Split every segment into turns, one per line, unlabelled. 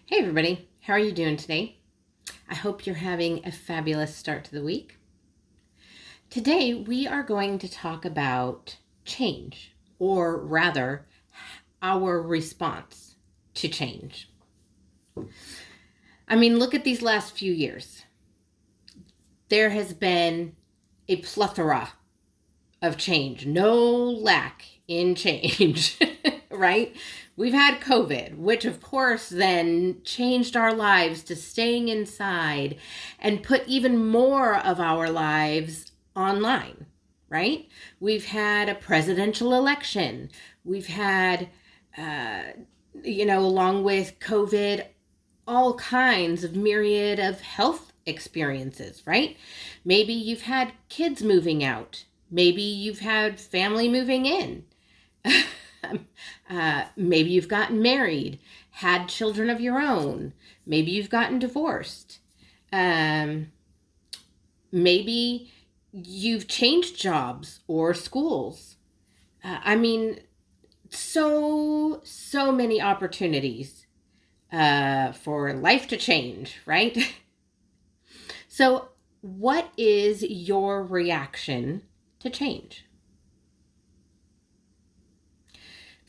Hey everybody, how are you doing today? I hope you're having a fabulous start to the week. Today we are going to talk about change, or rather, our response to change. I mean, look at these last few years. There has been a plethora of change, no lack in change, right? We've had COVID, which of course then changed our lives to staying inside and put even more of our lives online, right? We've had a presidential election. We've had, along with COVID, all kinds of myriad of health experiences, right? Maybe you've had kids moving out. Maybe you've had family moving in. Maybe you've gotten married, had children of your own. Maybe you've gotten divorced. Maybe you've changed jobs or schools. So many opportunities for life to change, right? So, what is your reaction to change?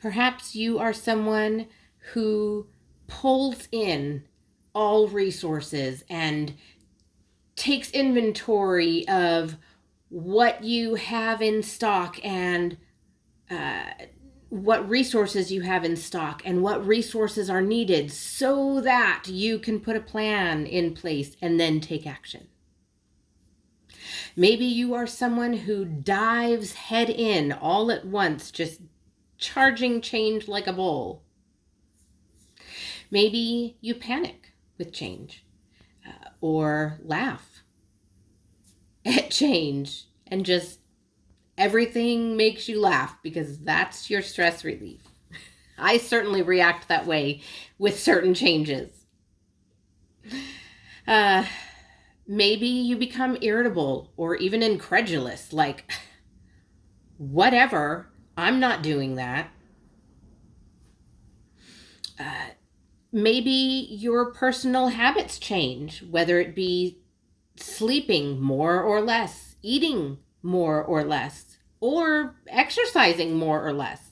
Perhaps you are someone who pulls in all resources and takes inventory of what you have in stock and what resources you have in stock and what resources are needed so that you can put a plan in place and then take action. Maybe you are someone who dives head in all at once, just charging change like a bull. Maybe you panic with change or laugh at change and just everything makes you laugh because that's your stress relief. I certainly react that way with certain changes. Maybe you become irritable or even incredulous, like, whatever, I'm not doing that. Maybe your personal habits change, whether it be sleeping more or less, eating more or less, or exercising more or less.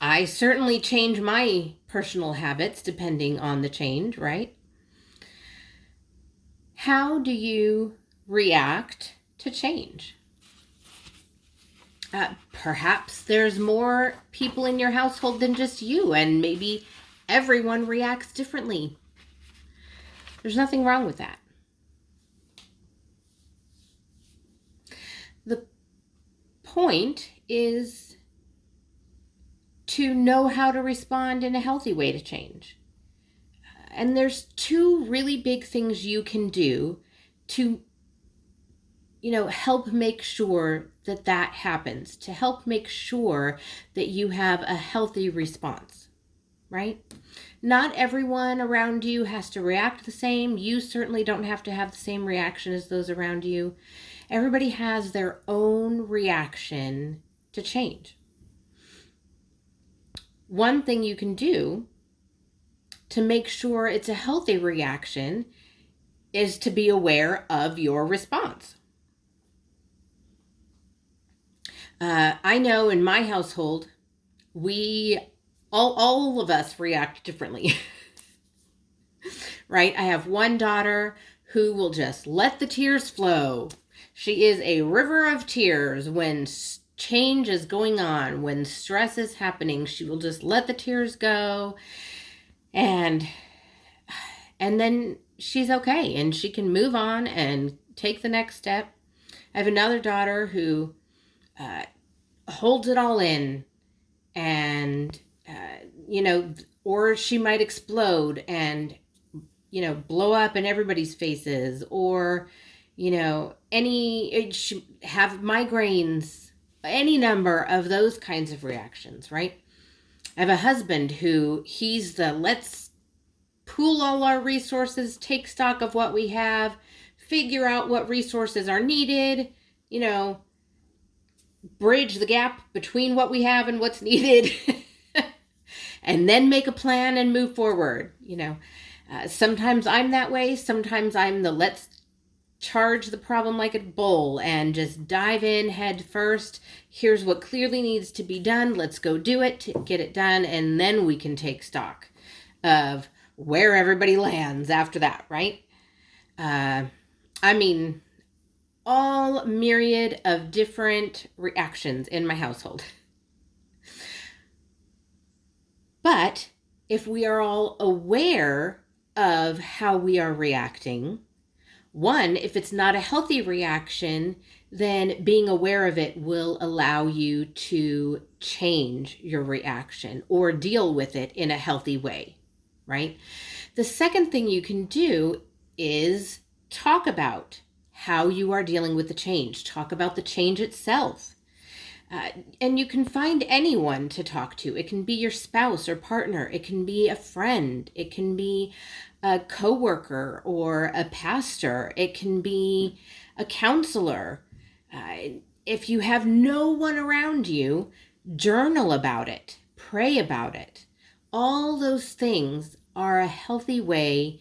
I certainly change my personal habits depending on the change, right? How do you react to change? Perhaps there's more people in your household than just you, and maybe everyone reacts differently. There's nothing wrong with that. The point is to know how to respond in a healthy way to change. And there's two really big things you can do to help make sure that happens, to help make sure that you have a healthy response, right? Not everyone around you has to react the same. You certainly don't have to have the same reaction as those around you. Everybody has their own reaction to change. One thing you can do to make sure it's a healthy reaction is to be aware of your response. I know in my household, all of us react differently, right? I have one daughter who will just let the tears flow. She is a river of tears when change is going on, when stress is happening. She will just let the tears go, and then she's okay, and she can move on and take the next step. I have another daughter who holds it all in, and or she might explode and blow up in everybody's faces, or have migraines, any number of those kinds of reactions, right? I have a husband who he's the let's pool all our resources, take stock of what we have, figure out what resources are needed, bridge the gap between what we have and what's needed. and then make a plan and move forward. Sometimes I'm that way. Sometimes I'm the let's charge the problem like a bull and just dive in head first. Here's what clearly needs to be done. Let's go do it to get it done. And then we can take stock of where everybody lands after that, right? All myriad of different reactions in my household. But if we are all aware of how we are reacting, one, if it's not a healthy reaction, then being aware of it will allow you to change your reaction or deal with it in a healthy way, right? The second thing you can do is talk about how you are dealing with the change. Talk about the change itself. And you can find anyone to talk to. It can be your spouse or partner. It can be a friend. It can be a coworker or a pastor. It can be a counselor. If you have no one around you, journal about it. Pray about it. All those things are a healthy way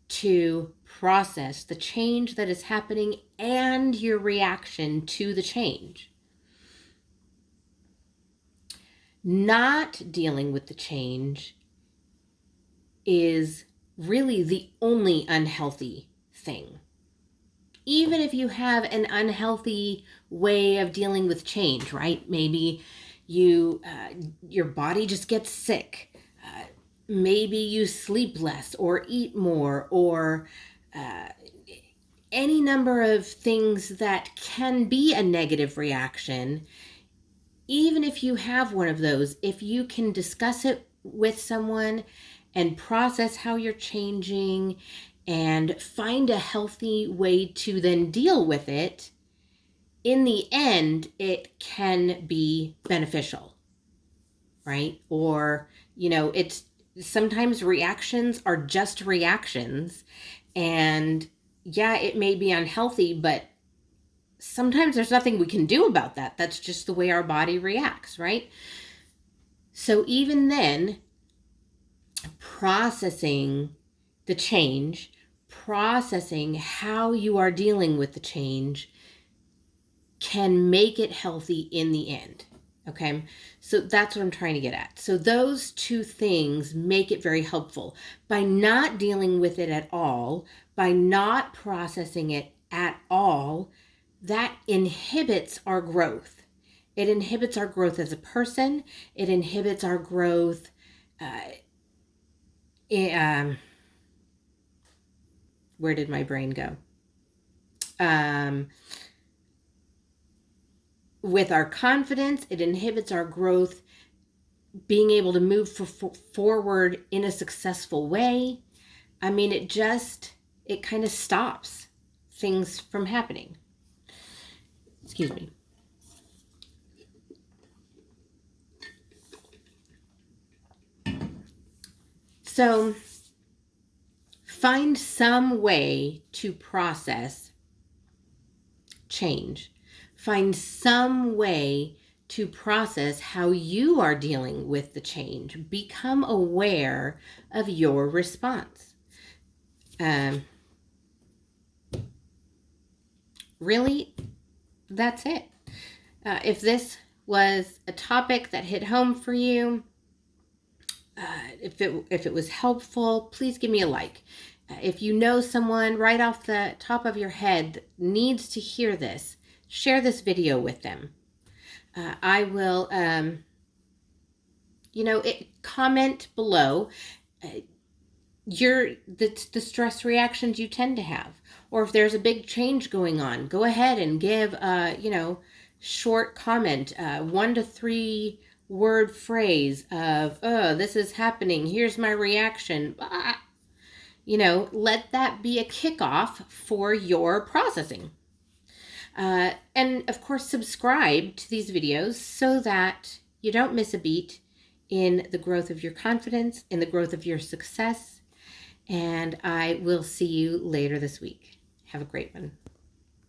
to process the change that is happening and your reaction to the change. Not dealing with the change is really the only unhealthy thing. Even if you have an unhealthy way of dealing with change, right? Maybe your body just gets sick. Maybe you sleep less or eat more or any number of things that can be a negative reaction. Even if you have one of those, if you can discuss it with someone and process how you're changing and find a healthy way to then deal with it, in the end, it can be beneficial, right? Or, it's sometimes reactions are just reactions. And yeah, it may be unhealthy, but sometimes there's nothing we can do about that. That's just the way our body reacts, right? So even then, processing the change, processing how you are dealing with the change can make it healthy in the end. Okay, so that's what I'm trying to get at. So those two things make it very helpful. By not dealing with it at all, by not processing it at all, that inhibits our growth. It inhibits our growth as a person. It inhibits our growth where did my brain go? With our confidence, it inhibits our growth, being able to move forward in a successful way. It kind of stops things from happening. Excuse me. So find some way to process change. Find some way to process how you are dealing with the change. Become aware of your response. Really, that's it. If this was a topic that hit home for you, if it was helpful, please give me a like. If you know someone right off the top of your head that needs to hear this, share this video with them. I will, comment below the stress reactions you tend to have, or if there's a big change going on. Go ahead and give short comment, 1 to 3 word phrase of, oh, this is happening, here's my reaction. Let that be a kickoff for your processing. And of course, subscribe to these videos so that you don't miss a beat in the growth of your confidence, in the growth of your success. And I will see you later this week. Have a great one.